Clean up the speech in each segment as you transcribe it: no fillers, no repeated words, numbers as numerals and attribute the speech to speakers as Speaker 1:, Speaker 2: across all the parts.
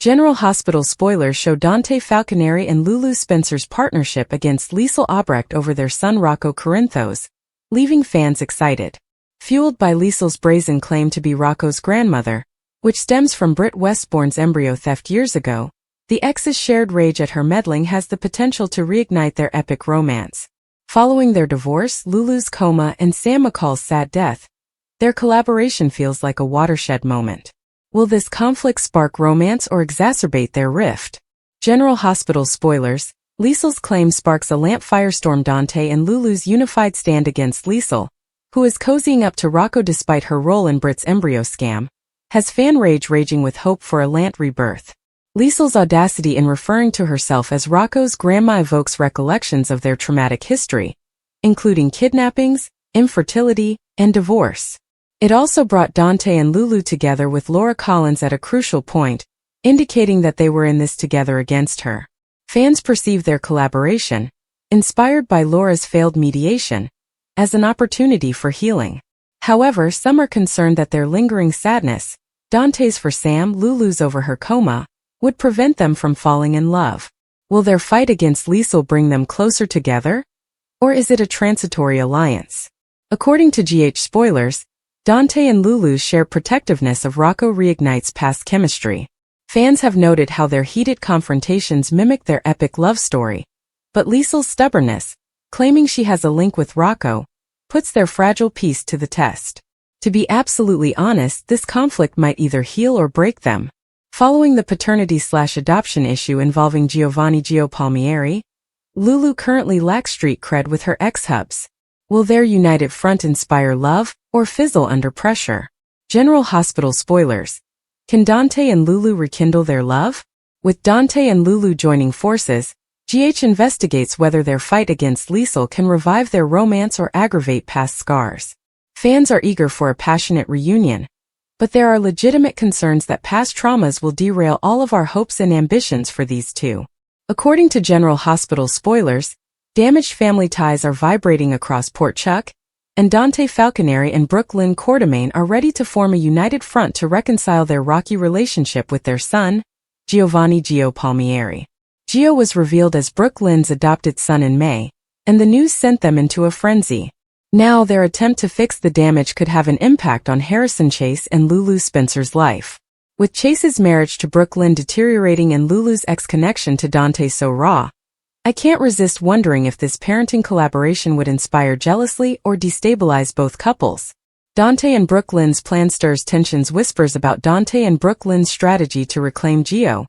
Speaker 1: General Hospital spoilers show Dante Falconeri and Lulu Spencer's partnership against Liesl Obrecht over their son Rocco Corinthos, leaving fans excited. Fueled by Liesl's brazen claim to be Rocco's grandmother, which stems from Britt Westbourne's embryo theft years ago, the ex's shared rage at her meddling has the potential to reignite their epic romance. Following their divorce, Lulu's coma, and Sam McCall's sad death, their collaboration feels like a watershed moment. Will this conflict spark romance or exacerbate their rift? General Hospital spoilers: Liesl's claim sparks a lamp firestorm. Dante and Lulu's unified stand against Liesl, who is cozying up to Rocco despite her role in Britt's embryo scam, has fan rage raging with hope for a Lant rebirth. Liesl's audacity in referring to herself as Rocco's grandma evokes recollections of their traumatic history, including kidnappings, infertility, and divorce. It also brought Dante and Lulu together with Laura Collins at a crucial point, indicating that they were in this together against her. Fans perceive their collaboration, inspired by Laura's failed mediation, as an opportunity for healing. However, some are concerned that their lingering sadness, Dante's for Sam, Lulu's over her coma, would prevent them from falling in love. Will their fight against Liesl bring them closer together? Or is it a transitory alliance? According to GH spoilers, Dante and Lulu's shared protectiveness of Rocco reignites past chemistry. Fans have noted how their heated confrontations mimic their epic love story, but Liesl's stubbornness, claiming she has a link with Rocco, puts their fragile peace to the test. To be absolutely honest, this conflict might either heal or break them. Following the paternity/adoption issue involving Giovanni Gio Palmieri, Lulu currently lacks street cred with her ex-hubs. Will their united front inspire love, or fizzle under pressure? General Hospital spoilers: can Dante and Lulu rekindle their love? With Dante and Lulu joining forces, GH investigates whether their fight against Liesl can revive their romance or aggravate past scars. Fans are eager for a passionate reunion, but there are legitimate concerns that past traumas will derail all of our hopes and ambitions for these two. According to General Hospital spoilers, damaged family ties are vibrating across Port Chuck, and Dante Falconeri and Brooklyn Quartermain are ready to form a united front to reconcile their rocky relationship with their son, Giovanni Gio Palmieri. Gio was revealed as Brooklyn's adopted son in May, and the news sent them into a frenzy. Now their attempt to fix the damage could have an impact on Harrison Chase and Lulu Spencer's life. With Chase's marriage to Brooklyn deteriorating and Lulu's ex-connection to Dante so raw, I can't resist wondering if this parenting collaboration would inspire jealousy or destabilize both couples. Dante and Brooklyn's plan stirs tensions. Whispers about Dante and Brooklyn's strategy to reclaim Gio,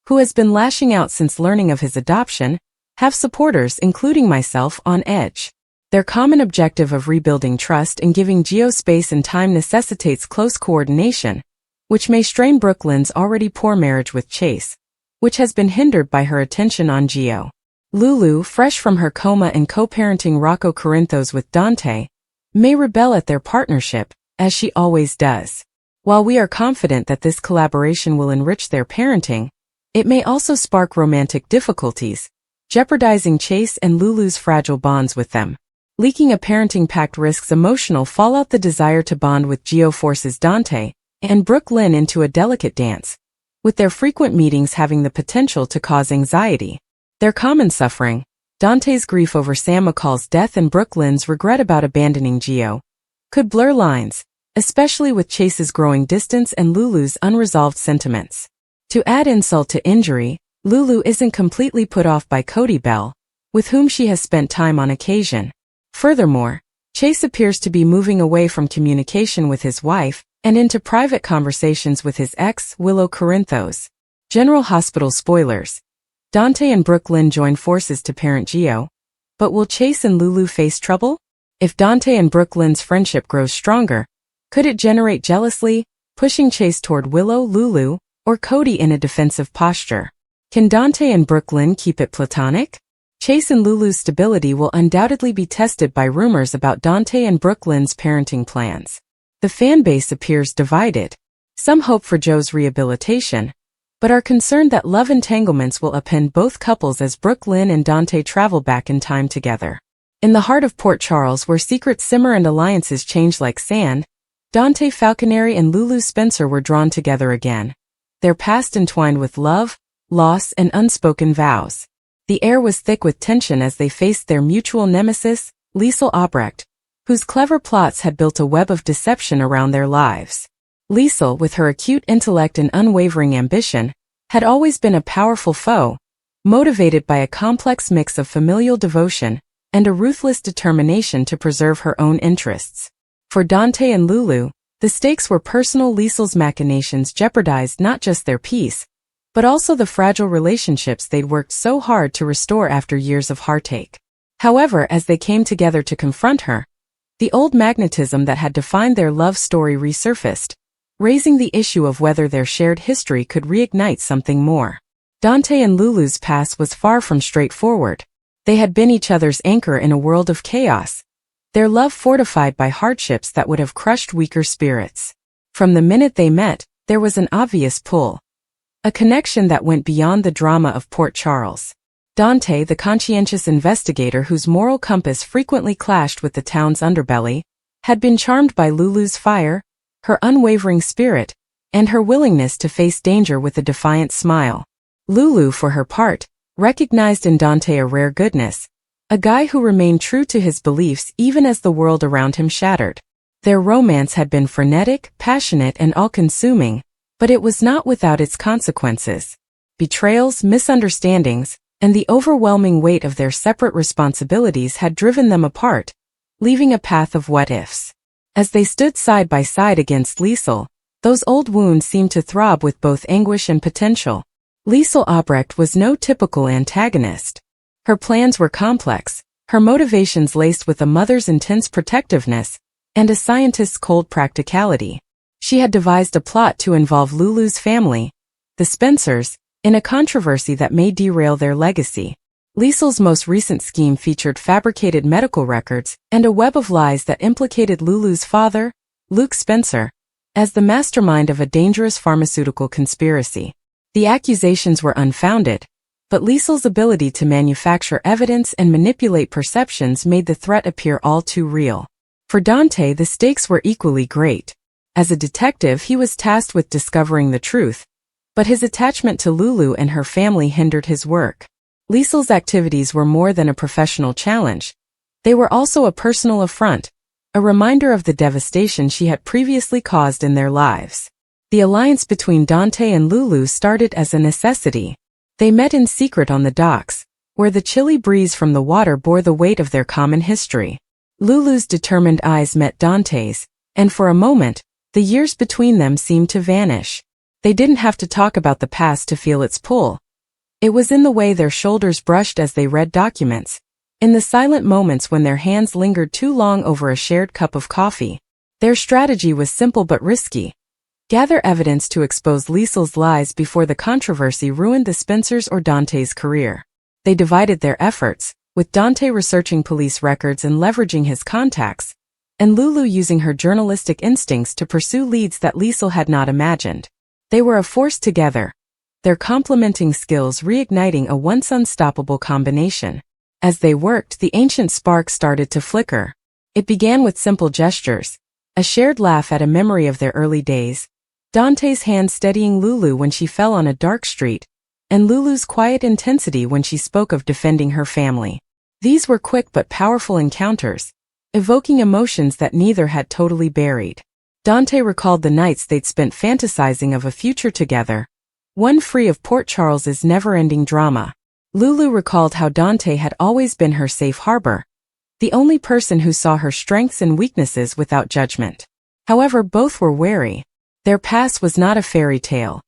Speaker 1: who has been lashing out since learning of his adoption, have supporters, including myself, on edge. Their common objective of rebuilding trust and giving Gio space and time necessitates close coordination, which may strain Brooklyn's already poor marriage with Chase, which has been hindered by her attention on Gio. Lulu, fresh from her coma and co-parenting Rocco Corinthos with Dante, may rebel at their partnership, as she always does. While we are confident that this collaboration will enrich their parenting, it may also spark romantic difficulties, jeopardizing Chase and Lulu's fragile bonds with them. Leaking a parenting pact risks emotional fallout. The desire to bond with Gio forces Dante and Brooklyn into a delicate dance, with their frequent meetings having the potential to cause anxiety. Their common suffering, Dante's grief over Sam McCall's death and Brooklyn's regret about abandoning Gio, could blur lines, especially with Chase's growing distance and Lulu's unresolved sentiments. To add insult to injury, Lulu isn't completely put off by Cody Bell, with whom she has spent time on occasion. Furthermore, Chase appears to be moving away from communication with his wife and into private conversations with his ex, Willow Corinthos. General Hospital spoilers: Dante and Brooklyn join forces to parent Gio, but will Chase and Lulu face trouble? If Dante and Brooklyn's friendship grows stronger, could it generate jealousy, pushing Chase toward Willow, Lulu, or Cody in a defensive posture? Can Dante and Brooklyn keep it platonic? Chase and Lulu's stability will undoubtedly be tested by rumors about Dante and Brooklyn's parenting plans. The fan base appears divided. Some hope for Joe's rehabilitation, but are concerned that love entanglements will upend both couples as Brooklyn and Dante travel back in time together. In the heart of Port Charles, where secrets simmer and alliances change like sand, Dante Falconeri and Lulu Spencer were drawn together again, their past entwined with love, loss, and unspoken vows. The air was thick with tension as they faced their mutual nemesis, Liesl Albrecht, whose clever plots had built a web of deception around their lives. Liesl, with her acute intellect and unwavering ambition, had always been a powerful foe, motivated by a complex mix of familial devotion and a ruthless determination to preserve her own interests. For Dante and Lulu, the stakes were personal. Liesl's machinations jeopardized not just their peace, but also the fragile relationships they'd worked so hard to restore after years of heartache. However, as they came together to confront her, the old magnetism that had defined their love story resurfaced, raising the issue of whether their shared history could reignite something more. Dante and Lulu's past was far from straightforward. They had been each other's anchor in a world of chaos, their love fortified by hardships that would have crushed weaker spirits. From the minute they met, there was an obvious pull, a connection that went beyond the drama of Port Charles. Dante, the conscientious investigator whose moral compass frequently clashed with the town's underbelly, had been charmed by Lulu's fire, her unwavering spirit, and her willingness to face danger with a defiant smile. Lulu, for her part, recognized in Dante a rare goodness, a guy who remained true to his beliefs even as the world around him shattered. Their romance had been frenetic, passionate, and all-consuming, but it was not without its consequences. Betrayals, misunderstandings, and the overwhelming weight of their separate responsibilities had driven them apart, leaving a path of what-ifs. As they stood side by side against Liesl, those old wounds seemed to throb with both anguish and potential. Liesl Albrecht was no typical antagonist. Her plans were complex, her motivations laced with a mother's intense protectiveness and a scientist's cold practicality. She had devised a plot to involve Lulu's family, the Spencers, in a controversy that may derail their legacy. Liesl's most recent scheme featured fabricated medical records and a web of lies that implicated Lulu's father, Luke Spencer, as the mastermind of a dangerous pharmaceutical conspiracy. The accusations were unfounded, but Liesl's ability to manufacture evidence and manipulate perceptions made the threat appear all too real. For Dante, the stakes were equally great. As a detective, he was tasked with discovering the truth, but his attachment to Lulu and her family hindered his work. Liesl's activities were more than a professional challenge. They were also a personal affront, a reminder of the devastation she had previously caused in their lives. The alliance between Dante and Lulu started as a necessity. They met in secret on the docks, where the chilly breeze from the water bore the weight of their common history. Lulu's determined eyes met Dante's, and for a moment, the years between them seemed to vanish. They didn't have to talk about the past to feel its pull. It was in the way their shoulders brushed as they read documents, in the silent moments when their hands lingered too long over a shared cup of coffee. Their strategy was simple but risky. Gather evidence to expose Liesl's lies before the controversy ruined the Spencers or Dante's career. They divided their efforts, with Dante researching police records and leveraging his contacts, and Lulu using her journalistic instincts to pursue leads that Liesl had not imagined. They were a force together, their complementing skills reigniting a once unstoppable combination. As they worked, the ancient spark started to flicker. It began with simple gestures, a shared laugh at a memory of their early days, Dante's hand steadying Lulu when she fell on a dark street, and Lulu's quiet intensity when she spoke of defending her family. These were quick but powerful encounters, evoking emotions that neither had totally buried. Dante recalled the nights they'd spent fantasizing of a future together, one free of Port Charles's never-ending drama. Lulu recalled how Dante had always been her safe harbor, the only person who saw her strengths and weaknesses without judgment. However, both were wary. Their past was not a fairy tale.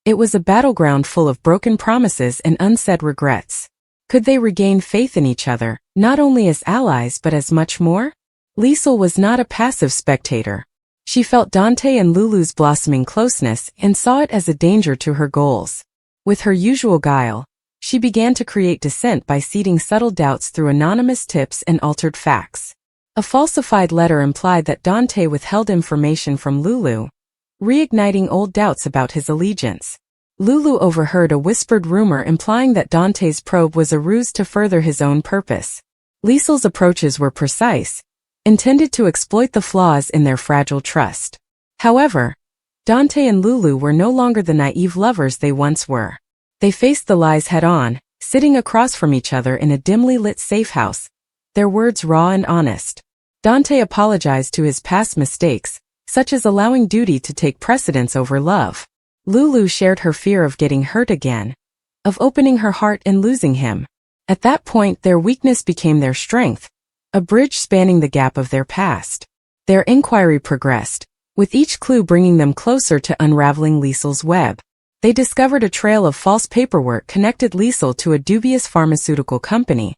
Speaker 1: It was a battleground full of broken promises and unsaid regrets. Could they regain faith in each other, not only as allies but as much more? Liesl was not a passive spectator. She felt Dante and Lulu's blossoming closeness and saw it as a danger to her goals. With her usual guile, she began to create dissent by seeding subtle doubts through anonymous tips and altered facts. A falsified letter implied that Dante withheld information from Lulu, reigniting old doubts about his allegiance. Lulu overheard a whispered rumor implying that Dante's probe was a ruse to further his own purpose. Liesl's approaches were precise, intended to exploit the flaws in their fragile trust. However, Dante and Lulu were no longer the naive lovers they once were. They faced the lies head-on, sitting across from each other in a dimly lit safe house, their words raw and honest. Dante apologized to his past mistakes, such as allowing duty to take precedence over love. Lulu shared her fear of getting hurt again, of opening her heart and losing him. At that point, their weakness became their strength, a bridge spanning the gap of their past. Their inquiry progressed, with each clue bringing them closer to unraveling Liesl's web. They discovered a trail of false paperwork connected Liesl to a dubious pharmaceutical company,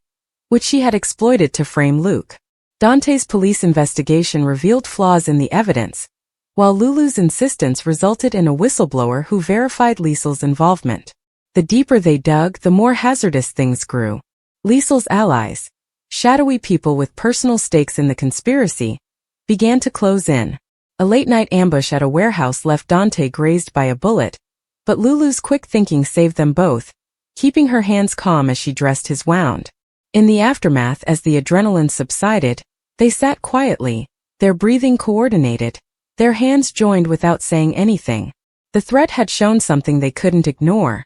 Speaker 1: which she had exploited to frame Luke. Dante's police investigation revealed flaws in the evidence, while Lulu's insistence resulted in a whistleblower who verified Liesl's involvement. The deeper they dug, the more hazardous things grew. Liesl's allies, shadowy people with personal stakes in the conspiracy, began to close in. A late-night ambush at a warehouse left Dante grazed by a bullet, but Lulu's quick thinking saved them both, keeping her hands calm as she dressed his wound. In the aftermath, as the adrenaline subsided, they sat quietly, their breathing coordinated, their hands joined without saying anything. The threat had shown something they couldn't ignore.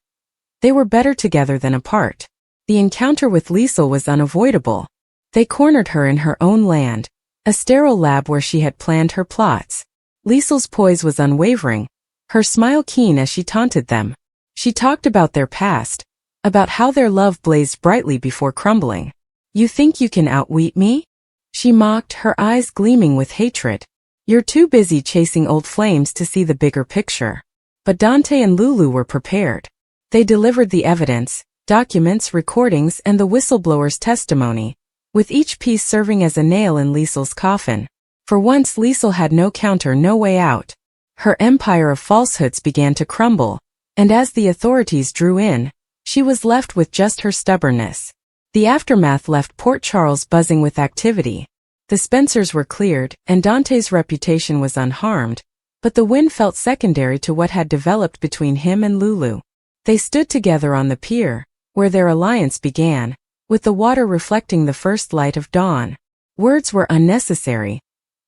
Speaker 1: They were better together than apart. The encounter with Liesl was unavoidable. They cornered her in her own land, a sterile lab where she had planned her plots. Liesl's poise was unwavering, her smile keen as she taunted them. She talked about their past, about how their love blazed brightly before crumbling. "You think you can outwit me?" she mocked, her eyes gleaming with hatred. "You're too busy chasing old flames to see the bigger picture." But Dante and Lulu were prepared. They delivered the evidence, documents, recordings, and the whistleblower's testimony, with each piece serving as a nail in Liesl's coffin. For once, Liesl had no counter, no way out. Her empire of falsehoods began to crumble, and as the authorities drew in, she was left with just her stubbornness. The aftermath left Port Charles buzzing with activity. The Spencers were cleared, and Dante's reputation was unharmed, but the win felt secondary to what had developed between him and Lulu. They stood together on the pier, where their alliance began, with the water reflecting the first light of dawn. Words were unnecessary.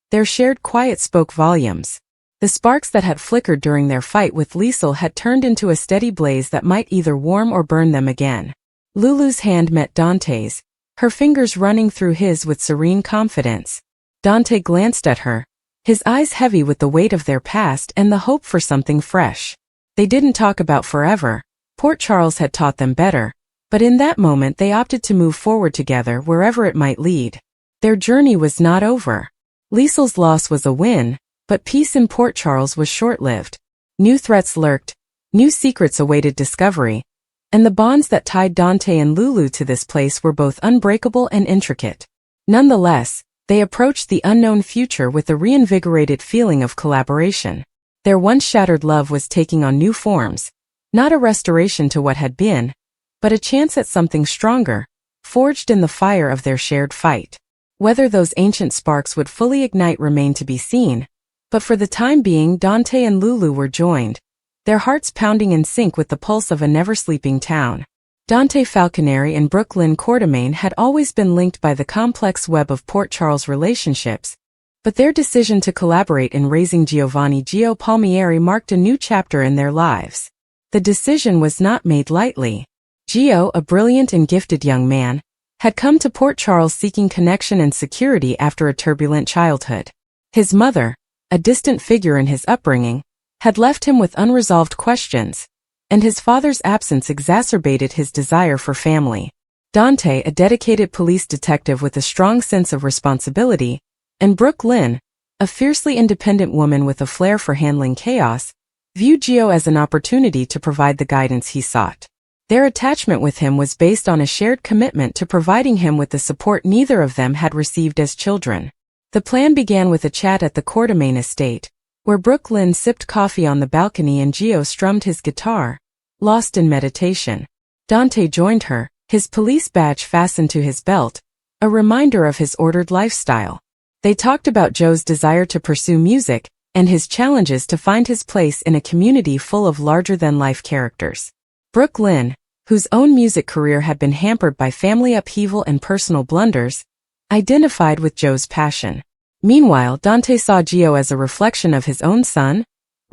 Speaker 1: Their shared quiet spoke volumes. The sparks that had flickered during their fight with Liesl had turned into a steady blaze that might either warm or burn them again. Lulu's hand met Dante's, her fingers running through his with serene confidence. Dante glanced at her, his eyes heavy with the weight of their past and the hope for something fresh. They didn't talk about forever. Port Charles had taught them better, but in that moment they opted to move forward together wherever it might lead. Their journey was not over. Liesl's loss was a win, but peace in Port Charles was short-lived. New threats lurked, new secrets awaited discovery, and the bonds that tied Dante and Lulu to this place were both unbreakable and intricate. Nonetheless, they approached the unknown future with a reinvigorated feeling of collaboration. Their once shattered love was taking on new forms, not a restoration to what had been, but a chance at something stronger, forged in the fire of their shared fight. Whether those ancient sparks would fully ignite remained to be seen, but for the time being Dante and Lulu were joined, their hearts pounding in sync with the pulse of a never-sleeping town. Dante Falconeri and Brooklyn Quartermain had always been linked by the complex web of Port Charles relationships, but their decision to collaborate in raising Giovanni Gio Palmieri marked a new chapter in their lives. The decision was not made lightly. Gio, a brilliant and gifted young man, had come to Port Charles seeking connection and security after a turbulent childhood. His mother, a distant figure in his upbringing, had left him with unresolved questions, and his father's absence exacerbated his desire for family. Dante, a dedicated police detective with a strong sense of responsibility, and Brooklyn, a fiercely independent woman with a flair for handling chaos, viewed Gio as an opportunity to provide the guidance he sought. Their attachment with him was based on a shared commitment to providing him with the support neither of them had received as children. The plan began with a chat at the Quartermain estate, where Brooklyn sipped coffee on the balcony and Gio strummed his guitar, lost in meditation. Dante joined her, his police badge fastened to his belt, a reminder of his ordered lifestyle. They talked about Joe's desire to pursue music, and his challenges to find his place in a community full of larger-than-life characters. Brooklyn, whose own music career had been hampered by family upheaval and personal blunders, identified with Joe's passion. Meanwhile, Dante saw Gio as a reflection of his own son,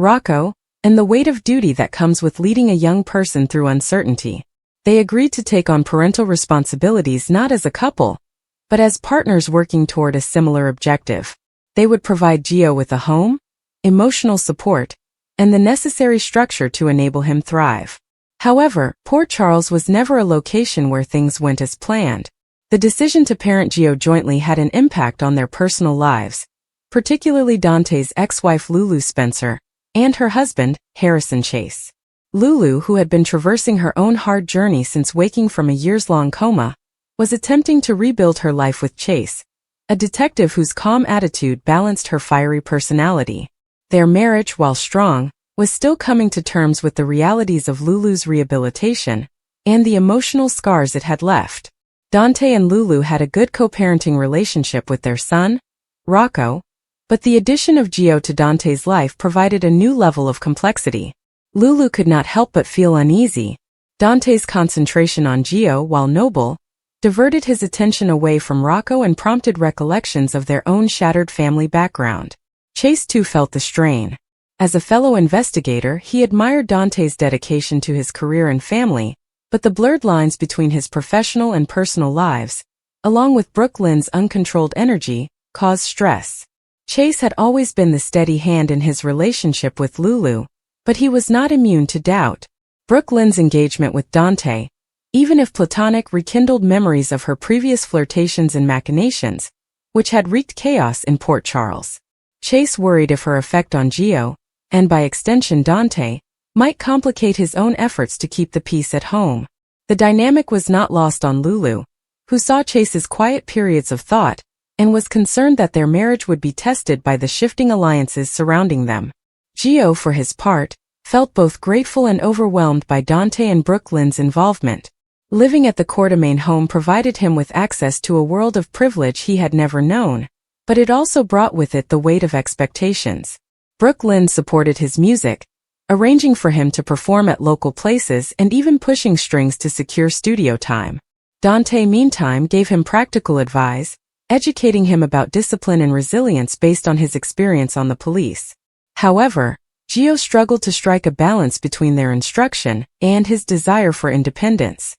Speaker 1: Rocco, and the weight of duty that comes with leading a young person through uncertainty. They agreed to take on parental responsibilities not as a couple, but as partners working toward a similar objective. They would provide Gio with a home, emotional support, and the necessary structure to enable him thrive. However, Port Charles was never a location where things went as planned. The decision to parent Gio jointly had an impact on their personal lives, particularly Dante's ex-wife Lulu Spencer, and her husband, Harrison Chase. Lulu, who had been traversing her own hard journey since waking from a years-long coma, was attempting to rebuild her life with Chase, a detective whose calm attitude balanced her fiery personality. Their marriage, while strong, was still coming to terms with the realities of Lulu's rehabilitation and the emotional scars it had left. Dante and Lulu had a good co-parenting relationship with their son, Rocco, but the addition of Gio to Dante's life provided a new level of complexity. Lulu could not help but feel uneasy. Dante's concentration on Gio, while noble, diverted his attention away from Rocco and prompted recollections of their own shattered family background. Chase too felt the strain. As a fellow investigator, he admired Dante's dedication to his career and family, but the blurred lines between his professional and personal lives, along with Brooke Lynn's uncontrolled energy, caused stress. Chase had always been the steady hand in his relationship with Lulu, but he was not immune to doubt. Brooke Lynn's engagement with Dante, even if platonic, rekindled memories of her previous flirtations and machinations, which had wreaked chaos in Port Charles. Chase worried if her effect on Gio, and by extension Dante, might complicate his own efforts to keep the peace at home. The dynamic was not lost on Lulu, who saw Chase's quiet periods of thought, and was concerned that their marriage would be tested by the shifting alliances surrounding them. Gio, for his part, felt both grateful and overwhelmed by Dante and Brooke Lynn's involvement. Living at the Quartermain home provided him with access to a world of privilege he had never known, but it also brought with it the weight of expectations. Brooke Lynn supported his music, arranging for him to perform at local places and even pushing strings to secure studio time. Dante, meantime, gave him practical advice, educating him about discipline and resilience based on his experience on the police. However, Gio struggled to strike a balance between their instruction and his desire for independence.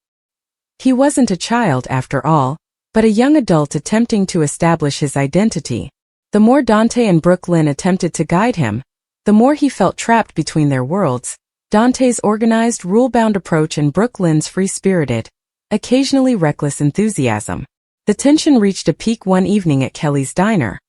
Speaker 1: He wasn't a child, after all, but a young adult attempting to establish his identity. The more Dante and Brooke Lynn attempted to guide him, the more he felt trapped between their worlds, Dante's organized, rule-bound approach and Brooke Lynn's free-spirited, occasionally reckless enthusiasm. The tension reached a peak one evening at Kelly's Diner,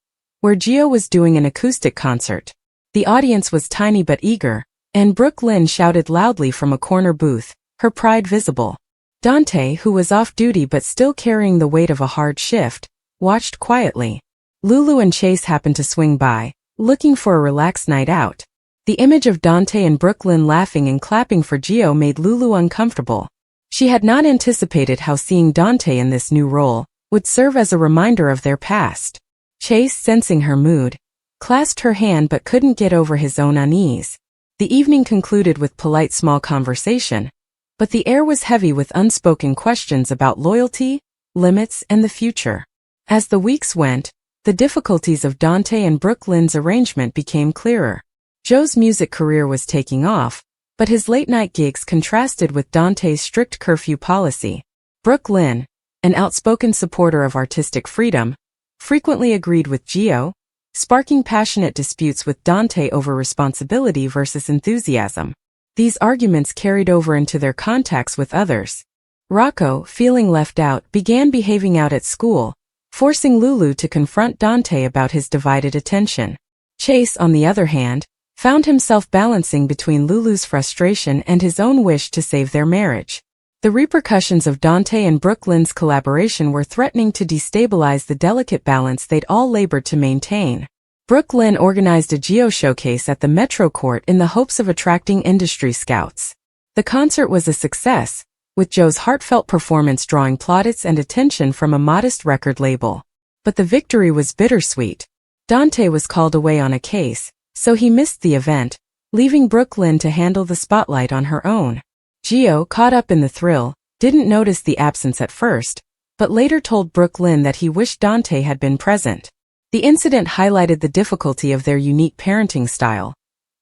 Speaker 1: where Gio was doing an acoustic concert. The audience was tiny but eager, and Brooke Lynn shouted loudly from a corner booth, her pride visible. Dante, who was off duty but still carrying the weight of a hard shift, watched quietly. Lulu and Chase happened to swing by, looking for a relaxed night out. The image of Dante and Brooke Lynn laughing and clapping for Gio made Lulu uncomfortable. She had not anticipated how seeing Dante in this new role would serve as a reminder of their past. Chase, sensing her mood, clasped her hand but couldn't get over his own unease. The evening concluded with polite small conversation, but the air was heavy with unspoken questions about loyalty, limits, and the future. As the weeks went, the difficulties of Dante and Brooke Lynn's arrangement became clearer. Joe's music career was taking off, but his late-night gigs contrasted with Dante's strict curfew policy. Brooke Lynn, an outspoken supporter of artistic freedom, frequently agreed with Gio, sparking passionate disputes with Dante over responsibility versus enthusiasm. These arguments carried over into their contacts with others. Rocco, feeling left out, began behaving out at school, forcing Lulu to confront Dante about his divided attention. Chase, on the other hand, found himself balancing between Lulu's frustration and his own wish to save their marriage. The repercussions of Dante and Brooke Lynn's collaboration were threatening to destabilize the delicate balance they'd all labored to maintain. Brooke Lynn organized a Gio showcase at the Metro Court in the hopes of attracting industry scouts. The concert was a success, with Joe's heartfelt performance drawing plaudits and attention from a modest record label. But the victory was bittersweet. Dante was called away on a case, so he missed the event, leaving Brooke Lynn to handle the spotlight on her own. Gio, caught up in the thrill, didn't notice the absence at first, but later told Brooke Lynn that he wished Dante had been present. The incident highlighted the difficulty of their unique parenting style.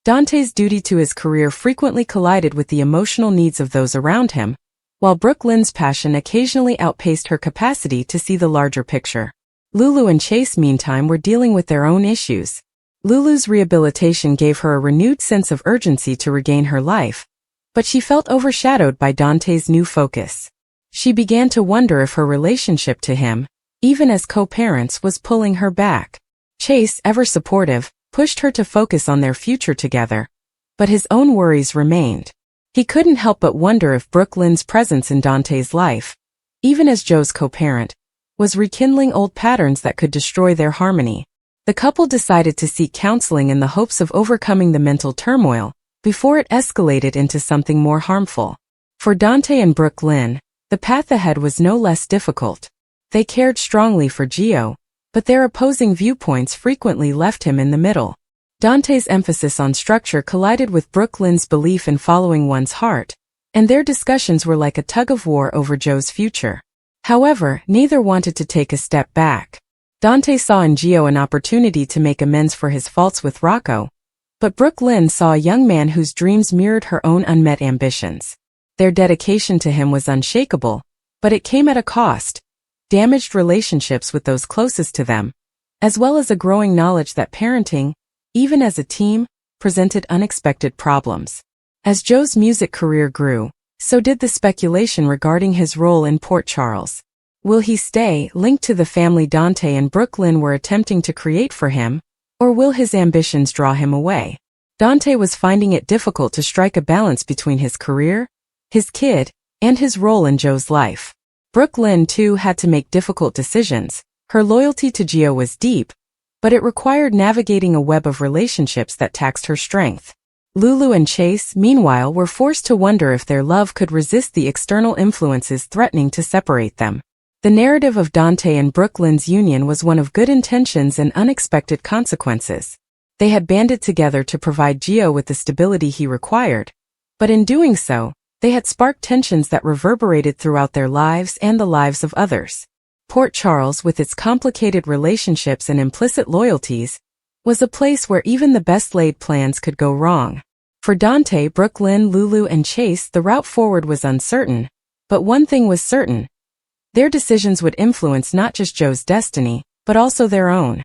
Speaker 1: Dante's duty to his career frequently collided with the emotional needs of those around him, while Brooklyn's passion occasionally outpaced her capacity to see the larger picture. Lulu and Chase, meantime, were dealing with their own issues. Lulu's rehabilitation gave her a renewed sense of urgency to regain her life, but she felt overshadowed by Dante's new focus. She began to wonder if her relationship to him, even as co-parents, was pulling her back. Chase, ever supportive, pushed her to focus on their future together, but his own worries remained. He couldn't help but wonder if Brooklyn's presence in Dante's life, even as Joe's co-parent, was rekindling old patterns that could destroy their harmony. The couple decided to seek counseling in the hopes of overcoming the mental turmoil before it escalated into something more harmful. For Dante and Brooklyn, the path ahead was no less difficult. They cared strongly for Gio, but their opposing viewpoints frequently left him in the middle. Dante's emphasis on structure collided with Brooklyn's belief in following one's heart, and their discussions were like a tug-of-war over Joe's future. However, neither wanted to take a step back. Dante saw in Gio an opportunity to make amends for his faults with Rocco, but Brooklyn saw a young man whose dreams mirrored her own unmet ambitions. Their dedication to him was unshakable, but it came at a cost: damaged relationships with those closest to them, as well as a growing knowledge that parenting, even as a team, presented unexpected problems. As Joe's music career grew, so did the speculation regarding his role in Port Charles. Will he stay linked to the family Dante and Brooklyn were attempting to create for him, or will his ambitions draw him away? Dante was finding it difficult to strike a balance between his career, his kid, and his role in Joe's life. Brooklyn, too, had to make difficult decisions. Her loyalty to Gio was deep, but it required navigating a web of relationships that taxed her strength. Lulu and Chase, meanwhile, were forced to wonder if their love could resist the external influences threatening to separate them. The narrative of Dante and Brooklyn's union was one of good intentions and unexpected consequences. They had banded together to provide Gio with the stability he required, but in doing so, they had sparked tensions that reverberated throughout their lives and the lives of others. Port Charles, with its complicated relationships and implicit loyalties, was a place where even the best-laid plans could go wrong. For Dante, Brooklyn, Lulu, and Chase, the route forward was uncertain, but one thing was certain: their decisions would influence not just Joe's destiny, but also their own.